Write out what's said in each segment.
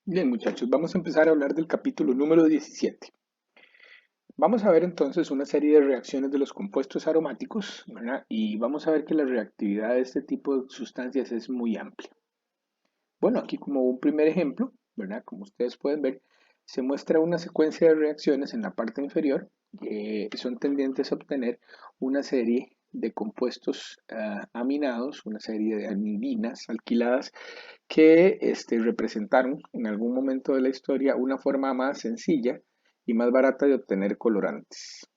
Bien, muchachos, vamos a empezar a hablar del capítulo número 17. Vamos a ver entonces una serie de reacciones de los compuestos aromáticos, ¿verdad? Y vamos a ver que la reactividad de este tipo de sustancias es muy amplia. Bueno, aquí como un primer ejemplo, ¿verdad? Como ustedes pueden ver, se muestra una secuencia de reacciones en la parte inferior que son tendientes a obtener una serie de compuestos aminados, una serie de amidinas alquiladas que representaron en algún momento de la historia una forma más sencilla y más barata de obtener colorantes.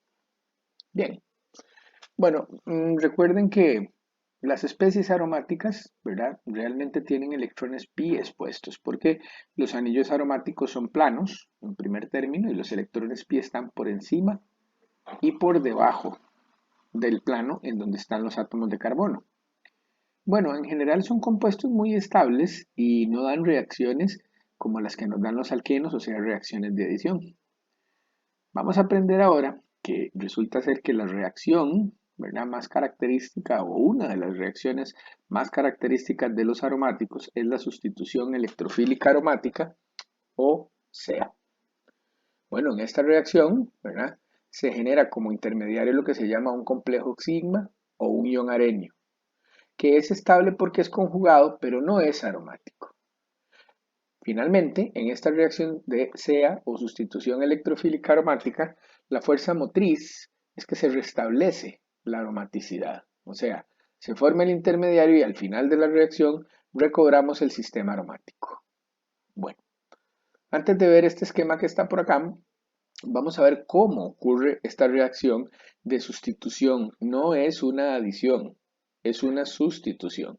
Bien, bueno, recuerden que las especies aromáticas, ¿verdad? Realmente tienen electrones pi expuestos porque los anillos aromáticos son planos, en primer término, y los electrones pi están por encima y por debajo del plano en donde están los átomos de carbono. Bueno, en general son compuestos muy estables y no dan reacciones como las que nos dan los alquenos, o sea, reacciones de adición. Vamos a aprender ahora que resulta ser que la reacción, ¿verdad?, más característica o una de las reacciones más características de los aromáticos es la sustitución electrofílica aromática o SEA. Bueno, en esta reacción, ¿verdad?, se genera como intermediario lo que se llama un complejo sigma o un ion arenio, que es estable porque es conjugado, pero no es aromático. Finalmente, en esta reacción de SEA o sustitución electrofílica aromática, la fuerza motriz es que se restablece la aromaticidad. O sea, se forma el intermediario y al final de la reacción recobramos el sistema aromático. Bueno, antes de ver este esquema que está por acá, vamos a ver cómo ocurre esta reacción de sustitución. No es una adición, es una sustitución.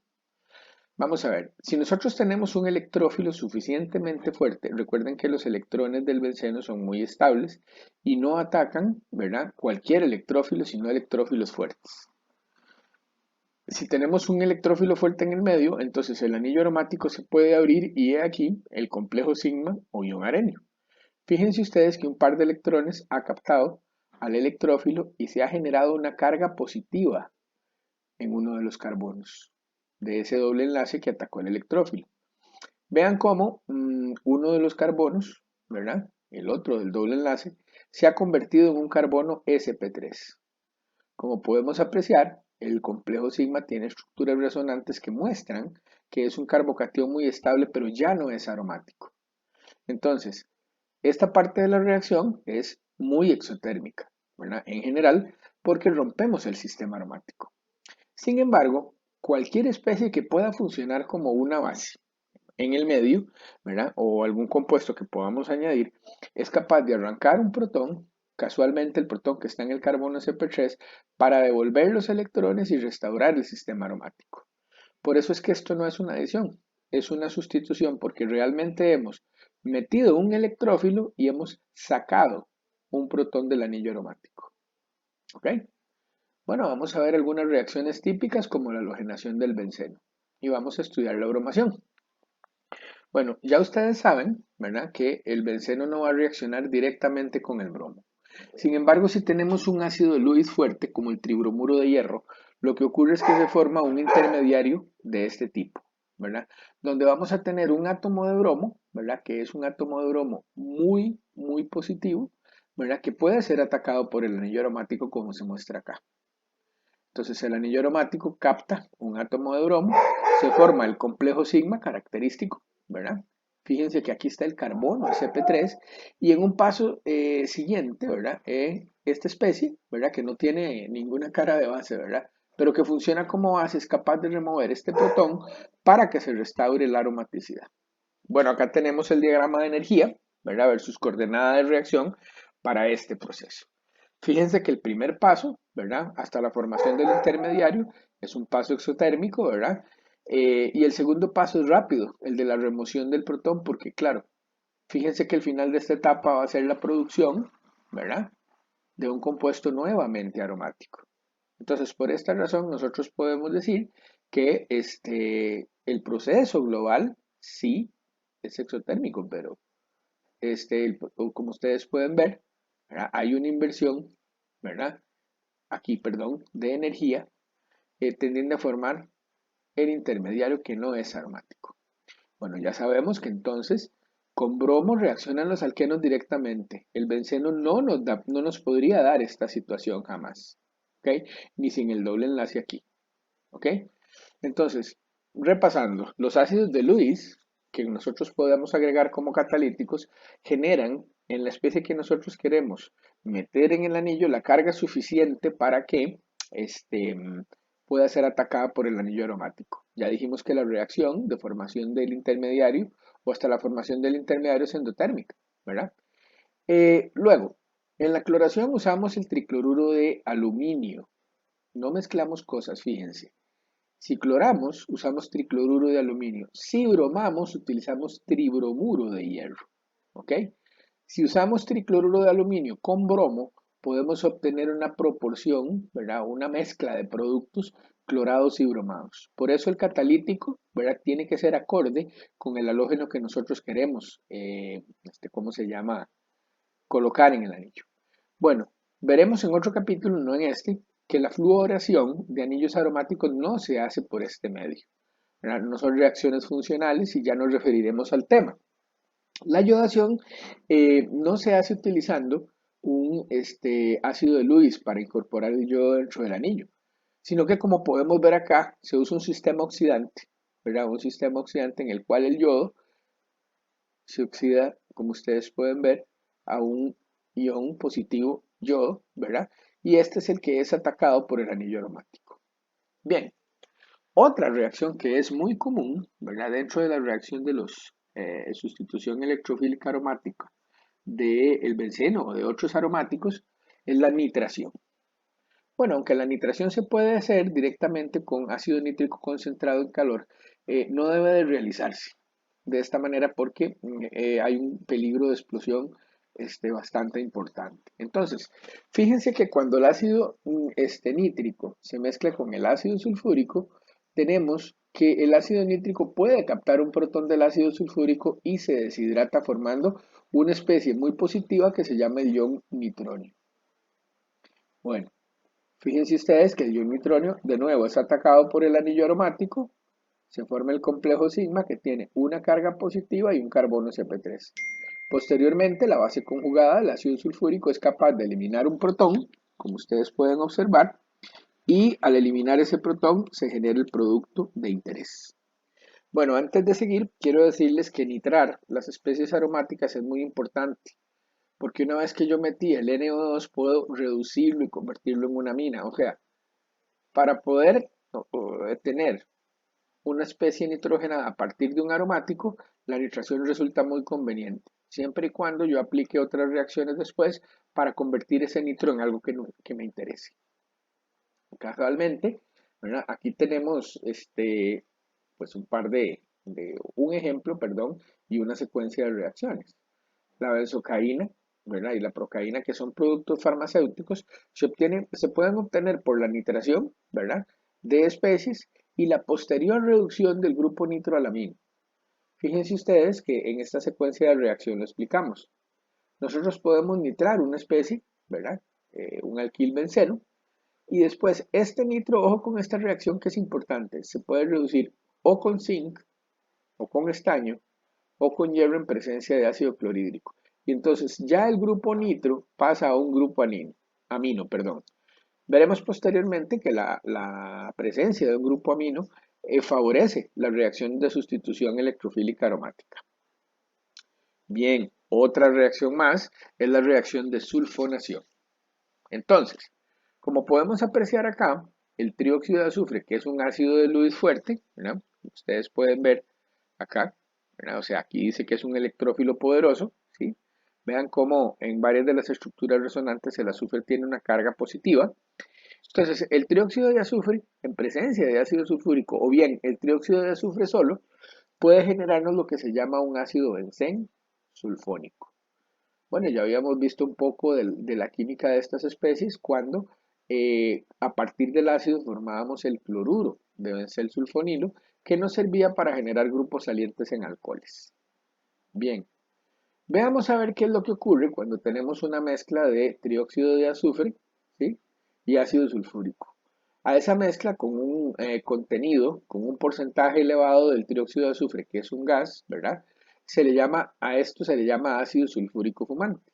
Vamos a ver, si nosotros tenemos un electrófilo suficientemente fuerte, recuerden que los electrones del benceno son muy estables y no atacan, ¿verdad?, cualquier electrófilo, sino electrófilos fuertes. Si tenemos un electrófilo fuerte en el medio, entonces el anillo aromático se puede abrir y he aquí el complejo sigma o ion arenio. Fíjense ustedes que un par de electrones ha captado al electrófilo y se ha generado una carga positiva en uno de los carbonos de ese doble enlace que atacó el electrófilo. Vean cómo uno de los carbonos, ¿verdad?, el otro del doble enlace, se ha convertido en un carbono sp3. Como podemos apreciar, el complejo sigma tiene estructuras resonantes que muestran que es un carbocatión muy estable, pero ya no es aromático. Entonces, esta parte de la reacción es muy exotérmica, ¿verdad?, en general, porque rompemos el sistema aromático. Sin embargo, cualquier especie que pueda funcionar como una base en el medio, ¿verdad?, o algún compuesto que podamos añadir, es capaz de arrancar un protón, casualmente el protón que está en el carbono sp3, para devolver los electrones y restaurar el sistema aromático. Por eso es que esto no es una adición, es una sustitución, porque realmente hemos metido un electrófilo y hemos sacado un protón del anillo aromático. ¿Ok? Bueno, vamos a ver algunas reacciones típicas como la halogenación del benceno y vamos a estudiar la bromación. Bueno, ya ustedes saben, ¿verdad?, que el benceno no va a reaccionar directamente con el bromo. Sin embargo, si tenemos un ácido Lewis fuerte, como el tribromuro de hierro, lo que ocurre es que se forma un intermediario de este tipo, ¿verdad?, donde vamos a tener un átomo de bromo, ¿verdad?, que es un átomo de bromo muy, muy positivo, ¿verdad?, que puede ser atacado por el anillo aromático como se muestra acá. Entonces el anillo aromático capta un átomo de bromo, se forma el complejo sigma característico, ¿verdad? Fíjense que aquí está el carbono, sp3, y en un paso siguiente, ¿verdad? Esta especie, ¿verdad?, que no tiene ninguna cara de base, ¿verdad?, pero que funciona como base, es capaz de remover este protón para que se restaure la aromaticidad. Bueno, acá tenemos el diagrama de energía, ¿verdad?, versus coordenada de reacción para este proceso. Fíjense que el primer paso, ¿verdad?, hasta la formación del intermediario, es un paso exotérmico, ¿verdad? Y el segundo paso es rápido, el de la remoción del protón, porque claro, fíjense que el final de esta etapa va a ser la producción, ¿verdad?, de un compuesto nuevamente aromático. Entonces, por esta razón, nosotros podemos decir que el proceso global sí es exotérmico, pero como ustedes pueden ver, ¿verdad?, hay una inversión, ¿verdad?, aquí, perdón, de energía, tendiendo a formar el intermediario que no es aromático. Bueno, ya sabemos que entonces Con bromo reaccionan los alquenos directamente. El benceno no nos podría dar esta situación jamás. ¿Ok? Ni sin el doble enlace aquí. ¿Ok? Entonces, repasando, los ácidos de Lewis, que nosotros podemos agregar como catalíticos, generan en la especie que nosotros queremos meter en el anillo la carga suficiente para que este, pueda ser atacada por el anillo aromático. Ya dijimos que la reacción de formación del intermediario o hasta la formación del intermediario es endotérmica, ¿verdad? Luego, en la cloración usamos el tricloruro de aluminio. No mezclamos cosas, fíjense. Si cloramos, usamos tricloruro de aluminio. Si bromamos, utilizamos tribromuro de hierro. ¿Ok? Si usamos tricloruro de aluminio con bromo, podemos obtener una proporción, ¿verdad? Una mezcla de productos clorados y bromados. Por eso el catalítico, ¿verdad? Tiene que ser acorde con el halógeno que nosotros queremos, ¿cómo se llama? Colocar en el anillo. Bueno, veremos en otro capítulo, no en este, que la fluoración de anillos aromáticos no se hace por este medio. No son reacciones funcionales y ya nos referiremos al tema. La iodación no se hace utilizando un ácido de Lewis para incorporar el yodo dentro del anillo, sino que como podemos ver acá, se usa un sistema oxidante, ¿verdad? Un sistema oxidante en el cual el yodo se oxida, como ustedes pueden ver, a un ion positivo yodo, ¿verdad? Y este es el que es atacado por el anillo aromático. Bien, otra reacción que es muy común, ¿verdad? Dentro de la reacción de los sustitución electrofílica aromática del benceno o de otros aromáticos es la nitración. Bueno, aunque la nitración se puede hacer directamente con ácido nítrico concentrado en calor, no debe de realizarse de esta manera porque hay un peligro de explosión bastante importante. Entonces, fíjense que cuando el ácido nítrico se mezcla con el ácido sulfúrico, tenemos que el ácido nítrico puede captar un protón del ácido sulfúrico y se deshidrata formando una especie muy positiva que se llama el ion nitronio. Bueno, fíjense ustedes que el ion nitronio de nuevo es atacado por el anillo aromático, se forma el complejo sigma que tiene una carga positiva y un carbono Sp3. Posteriormente, la base conjugada del ácido sulfúrico es capaz de eliminar un protón, como ustedes pueden observar, y al eliminar ese protón se genera el producto de interés. Bueno, antes de seguir, quiero decirles que nitrar las especies aromáticas es muy importante, porque una vez que yo metí el NO2 puedo reducirlo y convertirlo en una amina. O sea, para poder tener una especie nitrogenada a partir de un aromático, la nitración resulta muy conveniente, siempre y cuando yo aplique otras reacciones después para convertir ese nitro en algo que me interese. Casualmente, ¿verdad? Aquí tenemos pues un ejemplo, perdón, y una secuencia de reacciones. La benzocaína, ¿verdad? Y la procaína, que son productos farmacéuticos, se pueden obtener por la nitración, ¿verdad? De especies y la posterior reducción del grupo nitroalamino. Fíjense ustedes que en esta secuencia de reacción lo explicamos. Nosotros podemos nitrar una especie, ¿verdad? Un alquil benceno, y después este nitro, ojo con esta reacción que es importante, se puede reducir o con zinc, o con estaño, o con hierro en presencia de ácido clorhídrico. Y entonces ya el grupo nitro pasa a un grupo amino, perdón. Veremos posteriormente que la presencia de un grupo amino favorece la reacción de sustitución electrofílica aromática. Bien, otra reacción más es la reacción de sulfonación. Entonces, como podemos apreciar acá, el trióxido de azufre, que es un ácido de Lewis fuerte, ¿verdad? Ustedes pueden ver acá, ¿verdad? O sea, aquí dice que es un electrófilo poderoso, ¿sí? Vean cómo en varias de las estructuras resonantes el azufre tiene una carga positiva. Entonces, el trióxido de azufre, en presencia de ácido sulfúrico, o bien el trióxido de azufre solo, puede generarnos lo que se llama un ácido bencén sulfónico. Bueno, ya habíamos visto un poco de la química de estas especies cuando a partir del ácido formábamos el cloruro de bencel sulfonilo que nos servía para generar grupos salientes en alcoholes. Bien, veamos a ver qué es lo que ocurre cuando tenemos una mezcla de trióxido de azufre, ¿sí? Y ácido sulfúrico. A esa mezcla con un contenido, con un porcentaje elevado del trióxido de azufre, que es un gas, ¿verdad? a esto se le llama ácido sulfúrico fumante.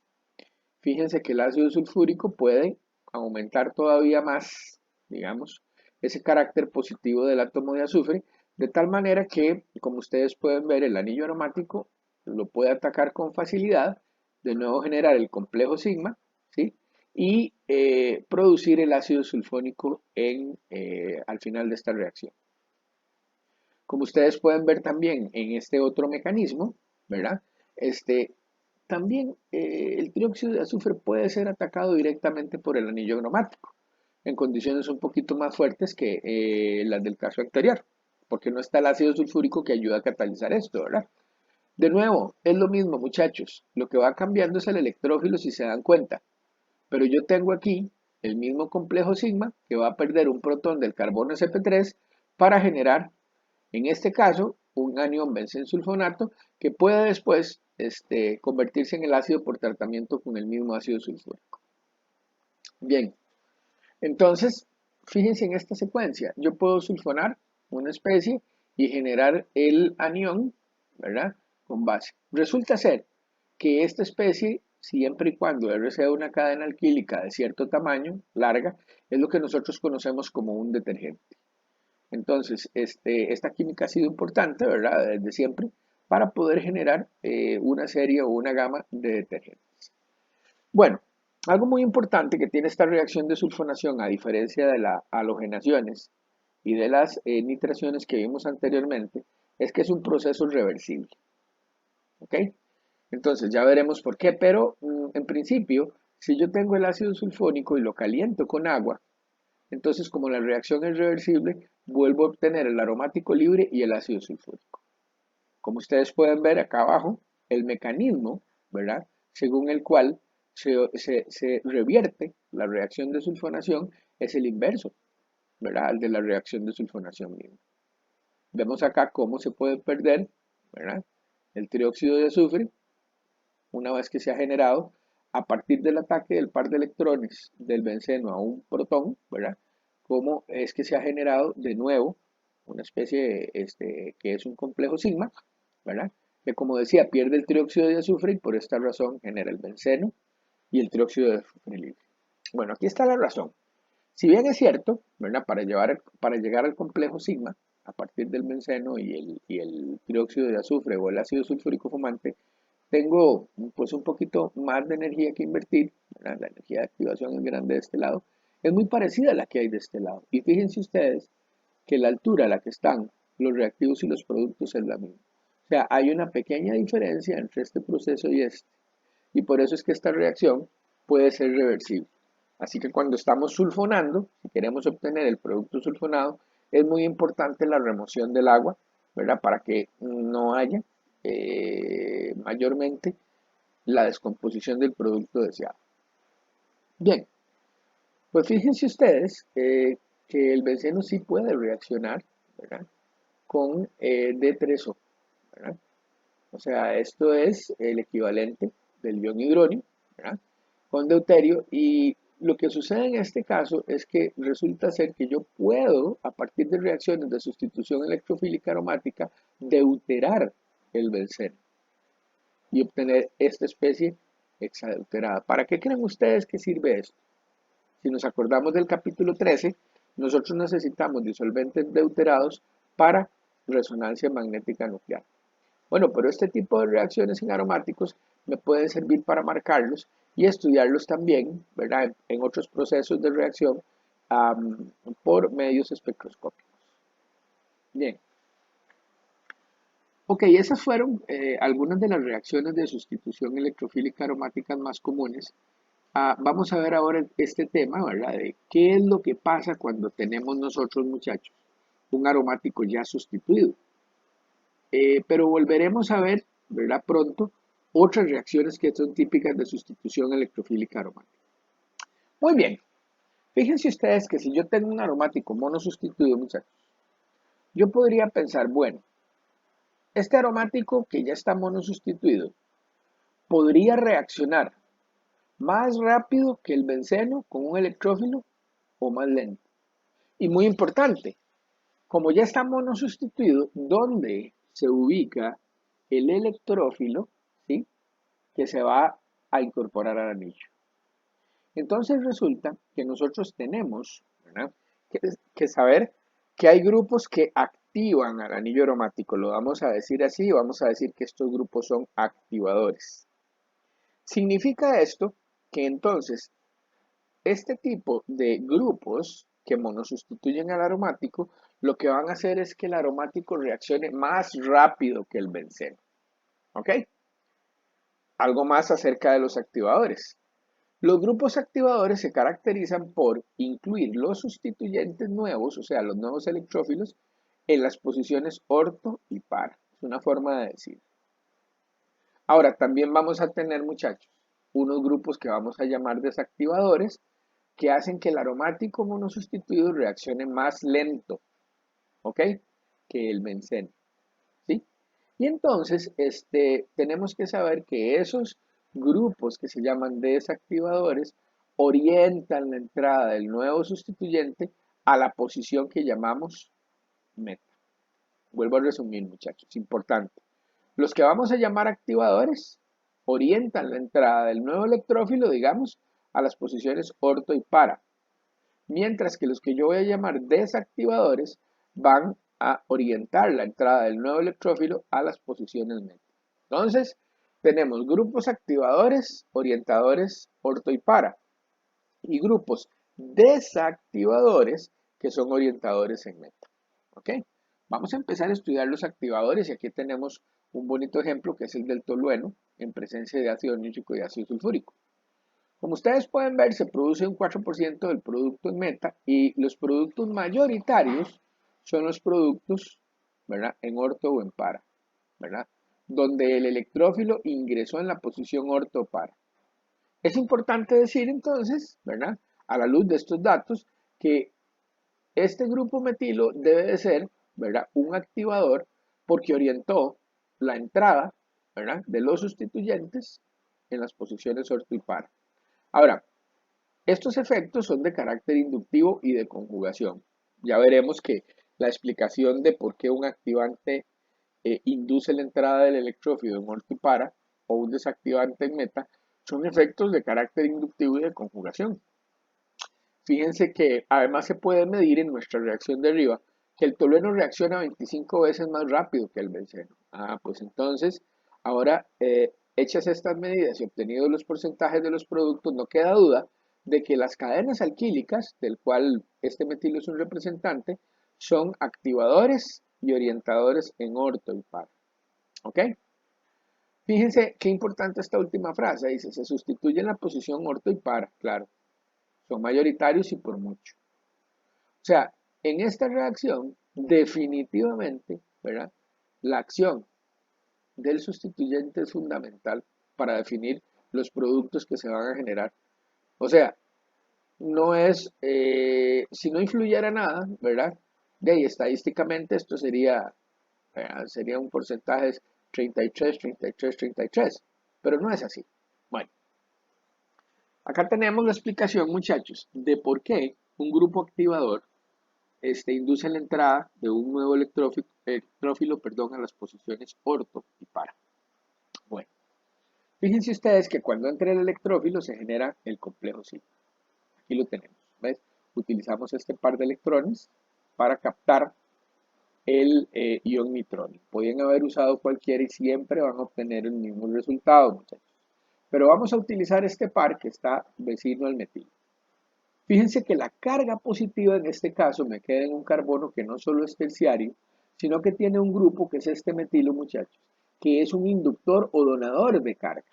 Fíjense que el ácido sulfúrico puede aumentar todavía más, digamos, ese carácter positivo del átomo de azufre, de tal manera que, como ustedes pueden ver, el anillo aromático lo puede atacar con facilidad, de nuevo generar el complejo sigma, ¿sí? Y producir el ácido sulfónico al final de esta reacción. Como ustedes pueden ver también en este otro mecanismo, ¿verdad? También el trióxido de azufre puede ser atacado directamente por el anillo aromático, en condiciones un poquito más fuertes que las del caso anterior, porque no está el ácido sulfúrico que ayuda a catalizar esto, ¿verdad? De nuevo, es lo mismo, muchachos. Lo que va cambiando es el electrófilo, si se dan cuenta. Pero yo tengo aquí el mismo complejo sigma que va a perder un protón del carbono sp3 para generar, en este caso, un anión benzensulfonato que puede después convertirse en el ácido por tratamiento con el mismo ácido sulfúrico. Bien, entonces, fíjense en esta secuencia. Yo puedo sulfonar una especie y generar el anión, ¿verdad? Con base. Resulta ser que esta especie, siempre y cuando R sea una cadena alquílica de cierto tamaño, larga, es lo que nosotros conocemos como un detergente. Entonces, esta química ha sido importante, ¿verdad? Desde siempre, para poder generar una serie o una gama de detergentes. Bueno, algo muy importante que tiene esta reacción de sulfonación, a diferencia de las halogenaciones y de las nitraciones que vimos anteriormente, es que es un proceso reversible. ¿Ok? Entonces ya veremos por qué, pero en principio, si yo tengo el ácido sulfónico y lo caliento con agua, entonces como la reacción es reversible, vuelvo a obtener el aromático libre y el ácido sulfúrico. Como ustedes pueden ver acá abajo, el mecanismo, ¿verdad? Según el cual se revierte la reacción de sulfonación es el inverso, ¿verdad? Al de la reacción de sulfonación misma. Vemos acá cómo se puede perder, ¿verdad? El trióxido de azufre, una vez que se ha generado, a partir del ataque del par de electrones del benceno a un protón, ¿verdad? Cómo es que se ha generado de nuevo una especie que es un complejo sigma, ¿verdad? Que como decía, pierde el trióxido de azufre y por esta razón genera el benceno y el trióxido de azufre libre. Bueno, aquí está la razón. Si bien es cierto, ¿verdad? Para llegar al complejo sigma, a partir del benceno y el trióxido de azufre o el ácido sulfúrico fumante, tengo pues un poquito más de energía que invertir, ¿verdad? La energía de activación es grande de este lado, es muy parecida a la que hay de este lado. Y fíjense ustedes que la altura a la que están los reactivos y los productos es la misma. O sea, hay una pequeña diferencia entre este proceso y este. Y por eso es que esta reacción puede ser reversible. Así que cuando estamos sulfonando, si queremos obtener el producto sulfonado, es muy importante la remoción del agua, ¿verdad? Para que no haya mayormente la descomposición del producto deseado. Bien, pues fíjense ustedes que el benceno sí puede reaccionar, ¿verdad? Con D3O, ¿verdad? O sea, esto es el equivalente del ion hidronio, ¿verdad? Con deuterio, y lo que sucede en este caso es que resulta ser que yo puedo, a partir de reacciones de sustitución electrofílica aromática, deuterar el benceno y obtener esta especie hexadeuterada. ¿Para qué creen ustedes que sirve esto? Si nos acordamos del capítulo 13, nosotros necesitamos disolventes deuterados para resonancia magnética nuclear. Bueno, pero este tipo de reacciones en aromáticos me pueden servir para marcarlos y estudiarlos también, ¿verdad? En otros procesos de reacción por medios espectroscópicos. Bien. Ok, esas fueron algunas de las reacciones de sustitución electrofílica aromáticas más comunes. Vamos a ver ahora este tema, ¿verdad? De qué es lo que pasa cuando tenemos nosotros, muchachos, un aromático ya sustituido. Pero volveremos a ver, ¿verdad? Pronto, otras reacciones que son típicas de sustitución electrofílica aromática. Muy bien, fíjense ustedes que si yo tengo un aromático monosustituido, muchachos, yo podría pensar, bueno, este aromático que ya está monosustituido podría reaccionar más rápido que el benceno con un electrófilo o más lento. Y muy importante, como ya está monosustituido, ¿dónde se ubica el electrófilo, ¿sí? Que se va a incorporar al anillo. Entonces resulta que nosotros tenemos, ¿verdad?, que saber que hay grupos que activan al anillo aromático. Lo vamos a decir así, vamos a decir que estos grupos son activadores. Significa esto que entonces este tipo de grupos que monosustituyen al aromático, lo que van a hacer es que el aromático reaccione más rápido que el benceno. ¿Ok? Algo más acerca de los activadores. Los grupos activadores se caracterizan por incluir los sustituyentes nuevos, o sea, los nuevos electrófilos, en las posiciones orto y para. Es una forma de decir. Ahora, también vamos a tener, muchachos, unos grupos que vamos a llamar desactivadores, que hacen que el aromático monosustituido reaccione más lento, ¿ok? Que el benceno, ¿sí? Y entonces, tenemos que saber que esos grupos que se llaman desactivadores orientan la entrada del nuevo sustituyente a la posición que llamamos meta. Vuelvo a resumir, muchachos, importante. Los que vamos a llamar activadores orientan la entrada del nuevo electrófilo, digamos, a las posiciones orto y para, mientras que los que yo voy a llamar desactivadores van a orientar la entrada del nuevo electrófilo a las posiciones meta. Entonces, tenemos grupos activadores, orientadores orto y para, y grupos desactivadores que son orientadores en meta. ¿Ok? Vamos a empezar a estudiar los activadores y aquí tenemos un bonito ejemplo que es el del tolueno en presencia de ácido nítrico y ácido sulfúrico. Como ustedes pueden ver, se produce un 4% del producto en meta y los productos mayoritarios son los productos, ¿verdad?, en orto o en para, ¿verdad?, donde el electrófilo ingresó en la posición orto o para. Es importante decir entonces, ¿verdad?, a la luz de estos datos, que este grupo metilo debe de ser, ¿verdad?, un activador porque orientó la entrada, ¿verdad?, de los sustituyentes en las posiciones orto y para. Ahora, estos efectos son de carácter inductivo y de conjugación. Ya veremos que la explicación de por qué un activante induce la entrada del electrófilo en orto y para o un desactivante en meta son efectos de carácter inductivo y de conjugación. Fíjense que además se puede medir en nuestra reacción de arriba que el tolueno reacciona 25 veces más rápido que el benceno. Pues entonces, ahora hechas estas medidas y obtenidos los porcentajes de los productos, no queda duda de que las cadenas alquílicas, del cual este metilo es un representante, son activadores y orientadores en orto y para. ¿Ok? Fíjense qué importante esta última frase. Dice, se sustituye en la posición orto y para. Claro, son mayoritarios y por mucho. O sea, en esta reacción, definitivamente, ¿verdad?, la acción del sustituyente es fundamental para definir los productos que se van a generar. O sea, no es, si no influyera nada, ¿verdad? De ahí, estadísticamente esto sería, sería un porcentaje de 33, 33, 33, pero no es así. Bueno, acá tenemos la explicación, muchachos, de por qué un grupo activador induce la entrada de un nuevo electrófilo, a las posiciones orto y para. Bueno, fíjense ustedes que cuando entra el electrófilo se genera el complejo sigma. Aquí lo tenemos, ¿ves? Utilizamos este par de electrones para captar el ion nitrónico. Podrían haber usado cualquiera y siempre van a obtener el mismo resultado, muchachos. Pero vamos a utilizar este par que está vecino al metilo. Fíjense que la carga positiva en este caso me queda en un carbono que no solo es terciario, sino que tiene un grupo que es este metilo, muchachos, que es un inductor o donador de carga.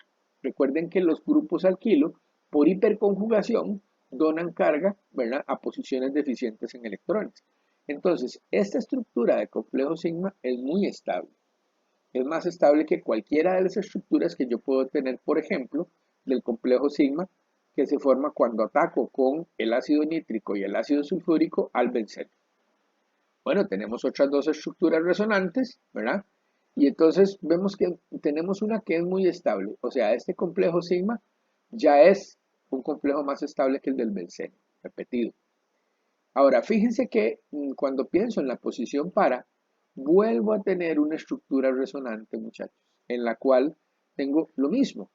Recuerden que los grupos alquilo, por hiperconjugación, donan carga, ¿verdad?, a posiciones deficientes en electrones. Entonces, esta estructura de complejo sigma es muy estable. Es más estable que cualquiera de las estructuras que yo puedo tener, por ejemplo, del complejo sigma, que se forma cuando ataco con el ácido nítrico y el ácido sulfúrico al benceno. Bueno, tenemos otras dos estructuras resonantes, ¿verdad? Y entonces vemos que tenemos una que es muy estable. O sea, este complejo sigma ya es un complejo más estable que el del benceno, repetido. Ahora, fíjense que cuando pienso en la posición para, vuelvo a tener una estructura resonante, muchachos. en la cual tengo lo mismo.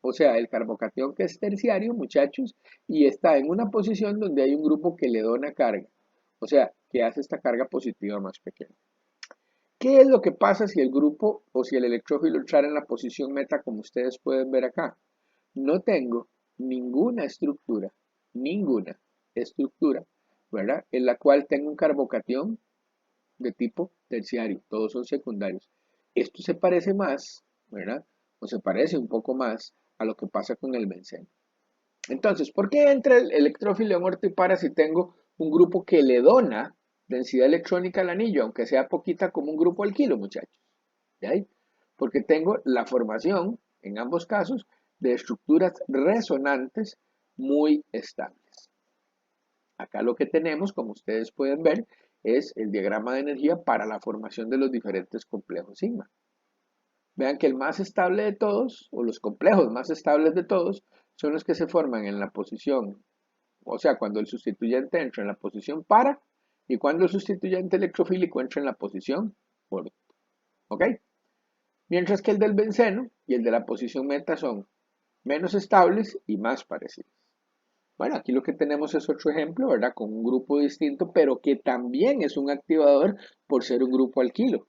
O sea, el carbocatión que es terciario, muchachos, y está en una posición donde hay un grupo que le dona carga. O sea, que hace esta carga positiva más pequeña. ¿Qué es lo que pasa si el grupo o si el electrófilo entrara en la posición meta como ustedes pueden ver acá? No tengo ninguna estructura, ¿verdad? En la cual tengo un carbocatión de tipo terciario, todos son secundarios. Esto se parece más, ¿verdad? O se parece un poco más a lo que pasa con el benceno. Entonces, ¿por qué entra el electrófilo en orto y para si tengo un grupo que le dona densidad electrónica al anillo, aunque sea poquita como un grupo alquilo, muchachos? ¿De ahí? Porque tengo la formación, en ambos casos, de estructuras resonantes muy estables. Acá lo que tenemos, como ustedes pueden ver, es el diagrama de energía para la formación de los diferentes complejos sigma. Vean que el más estable de todos, o los complejos más estables de todos, son los que se forman en la posición, o sea, cuando el sustituyente entra en la posición para y cuando el sustituyente electrofílico entra en la posición por. ¿Ok? Mientras que el del benceno y el de la posición meta son menos estables y más parecidos. Bueno, aquí lo que tenemos es otro ejemplo, ¿verdad? Con un grupo distinto, pero que también es un activador por ser un grupo alquilo.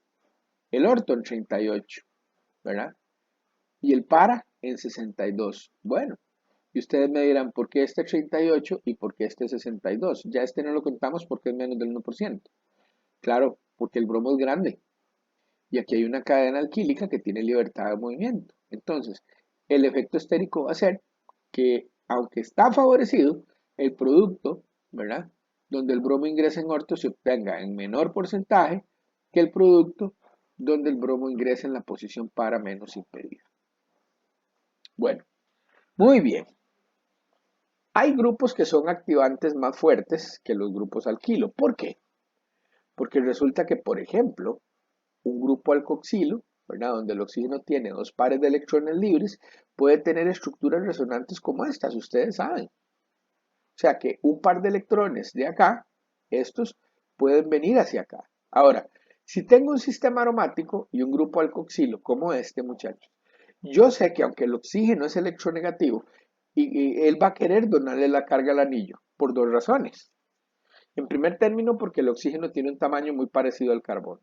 El orto en 38, ¿verdad? Y el para en 62. Bueno, y ustedes me dirán, ¿por qué este 38 y por qué este 62? Ya este no lo contamos porque es menos del 1%. Claro, porque el bromo es grande. Y aquí hay una cadena alquílica que tiene libertad de movimiento. Entonces, el efecto estérico va a ser que, aunque está favorecido, el producto, ¿verdad? Donde el bromo ingresa en orto se obtenga en menor porcentaje que el producto donde el bromo ingresa en la posición para menos impedida. Bueno, muy bien. Hay grupos que son activantes más fuertes que los grupos alquilo. ¿Por qué? Porque resulta que, por ejemplo, un grupo alcoxilo, ¿verdad? Donde el oxígeno tiene dos pares de electrones libres, puede tener estructuras resonantes como estas, ustedes saben. O sea que un par de electrones de acá, estos pueden venir hacia acá. Ahora, si tengo un sistema aromático y un grupo alcoxilo como este, muchachos, yo sé que aunque el oxígeno es electronegativo, y él va a querer donarle la carga al anillo por dos razones. En primer término, porque el oxígeno tiene un tamaño muy parecido al carbono.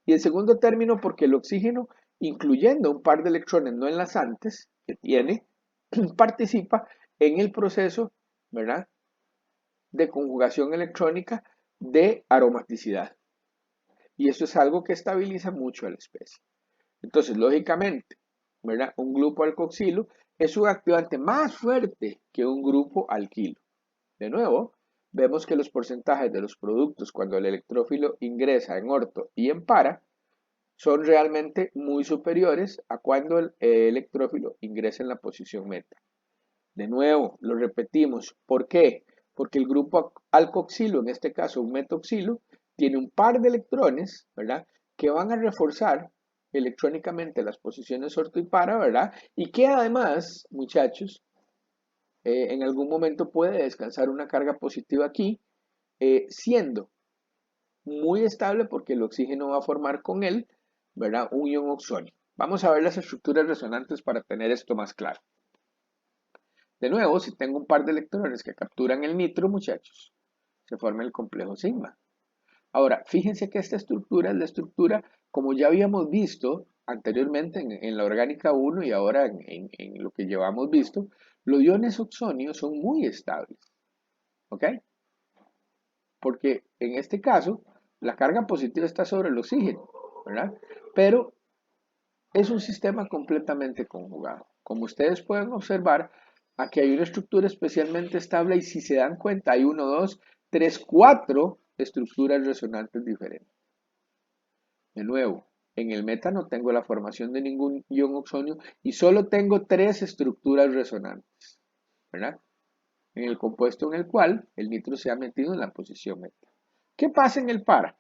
Y en segundo término, porque el oxígeno, incluyendo un par de electrones no enlazantes que tiene, participa en el proceso, ¿verdad?, de conjugación electrónica de aromaticidad. Y eso es algo que estabiliza mucho a la especie. Entonces, lógicamente, ¿verdad?, un grupo alcoxilo es un activante más fuerte que un grupo alquilo. De nuevo, vemos que los porcentajes de los productos cuando el electrófilo ingresa en orto y en para son realmente muy superiores a cuando el electrófilo ingresa en la posición meta. De nuevo, lo repetimos. ¿Por qué? Porque el grupo alcoxilo, en este caso un metoxilo, tiene un par de electrones, ¿verdad?, que van a reforzar electrónicamente las posiciones orto y para, ¿verdad? Y que además, muchachos, en algún momento puede descansar una carga positiva aquí, siendo muy estable porque el oxígeno va a formar con él, ¿verdad?, un ion oxónico. Vamos a ver las estructuras resonantes para tener esto más claro. De nuevo, si tengo un par de electrones que capturan el nitro, muchachos, se forma el complejo sigma. Ahora, fíjense que esta estructura es la estructura, como ya habíamos visto anteriormente en la orgánica 1 y ahora en lo que llevamos visto, los iones oxonios son muy estables. ¿Ok? Porque en este caso, la carga positiva está sobre el oxígeno, ¿verdad? Pero es un sistema completamente conjugado. Como ustedes pueden observar, aquí hay una estructura especialmente estable y si se dan cuenta hay 1, 2, 3, 4 estructuras resonantes diferentes. De nuevo, en el meta no tengo la formación de ningún ion oxonio y solo tengo 3 estructuras resonantes, ¿verdad? En el compuesto en el cual el nitro se ha metido en la posición meta. ¿Qué pasa en el para?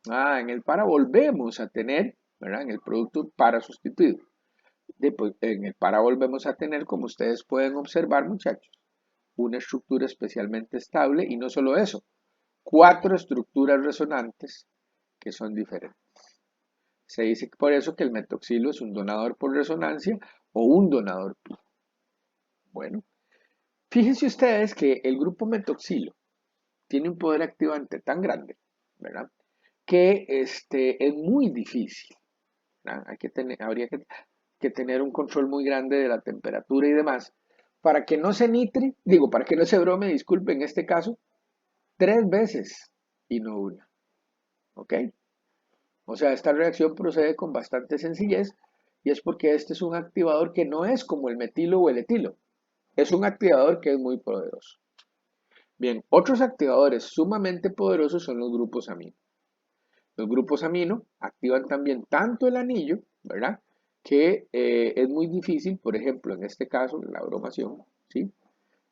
En el para volvemos a tener, ¿verdad?, en el producto para sustituido. Después, en el para volvemos a tener, como ustedes pueden observar, muchachos, una estructura especialmente estable y no solo eso, 4 estructuras resonantes que son diferentes. Se dice por eso que el metoxilo es un donador por resonancia o un donador pi. Bueno, fíjense ustedes que el grupo metoxilo tiene un poder activante tan grande, ¿verdad? Que es muy difícil, ¿verdad? Habría que tener un control muy grande de la temperatura y demás para que no se nitre, digo, para que no se brome, disculpe, en este caso, 3 veces y no una, ¿ok? O sea, esta reacción procede con bastante sencillez y es porque este es un activador que no es como el metilo o el etilo, es un activador que es muy poderoso. Bien, otros activadores sumamente poderosos son los grupos amino. Los grupos amino activan también tanto el anillo, ¿verdad? Que es muy difícil, por ejemplo, en este caso, la bromación, ¿sí?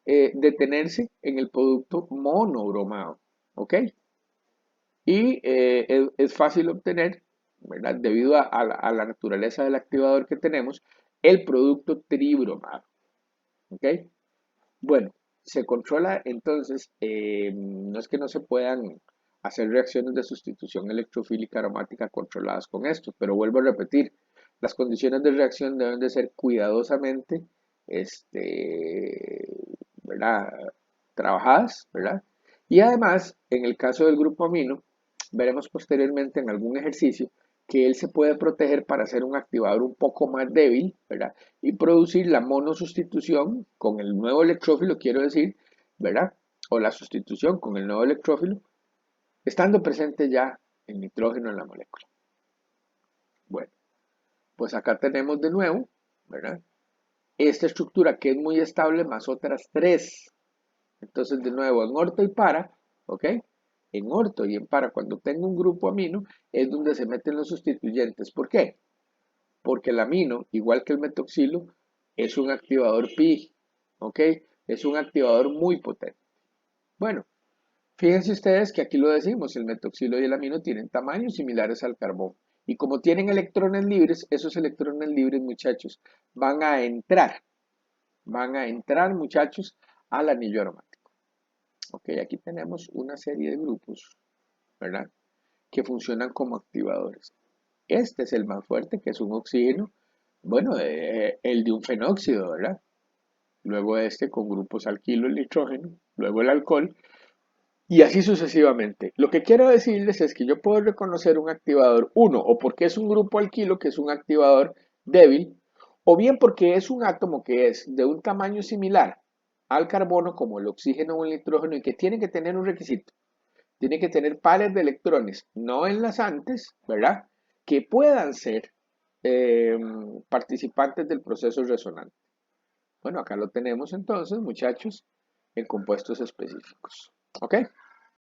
Detenerse en el producto monobromado, ¿ok? Y es fácil obtener, ¿verdad? Debido a la naturaleza del activador que tenemos, el producto tribromado, ¿ok? Bueno, se controla entonces, no es que no se puedan hacer reacciones de sustitución electrofílica aromática controladas con esto, pero vuelvo a repetir, las condiciones de reacción deben de ser cuidadosamente, ¿verdad? Trabajadas, ¿verdad? Y además, en el caso del grupo amino, veremos posteriormente en algún ejercicio que él se puede proteger para ser un activador un poco más débil, ¿verdad? Y producir la monosustitución con el nuevo electrófilo, quiero decir, ¿verdad? O la sustitución con el nuevo electrófilo, estando presente ya el nitrógeno en la molécula. Bueno, pues acá tenemos de nuevo, ¿verdad? Esta estructura que es muy estable más otras tres. Entonces, de nuevo, en orto y para, ¿ok? En orto y en para, cuando tengo un grupo amino, es donde se meten los sustituyentes. ¿Por qué? Porque el amino, igual que el metoxilo, es un activador pi, ¿ok? Es un activador muy potente. Bueno, fíjense ustedes que aquí lo decimos, el metoxilo y el amino tienen tamaños similares al carbón. Y como tienen electrones libres, esos electrones libres, muchachos, van a entrar, muchachos, al anillo aromático. Ok, aquí tenemos una serie de grupos, ¿verdad? Que funcionan como activadores. Este es el más fuerte, que es un oxígeno, bueno, el de un fenóxido, ¿verdad? Luego este con grupos alquilo y nitrógeno, luego el alcohol, y así sucesivamente. Lo que quiero decirles es que yo puedo reconocer un activador, uno, o porque es un grupo alquilo, que es un activador débil, o bien porque es un átomo que es de un tamaño similar al carbono, como el oxígeno o el nitrógeno, y que tiene que tener un requisito. Tiene que tener pares de electrones no enlazantes, ¿verdad? Que puedan ser eh, participantes del proceso resonante. Bueno, acá lo tenemos entonces, muchachos, en compuestos específicos. ¿Ok?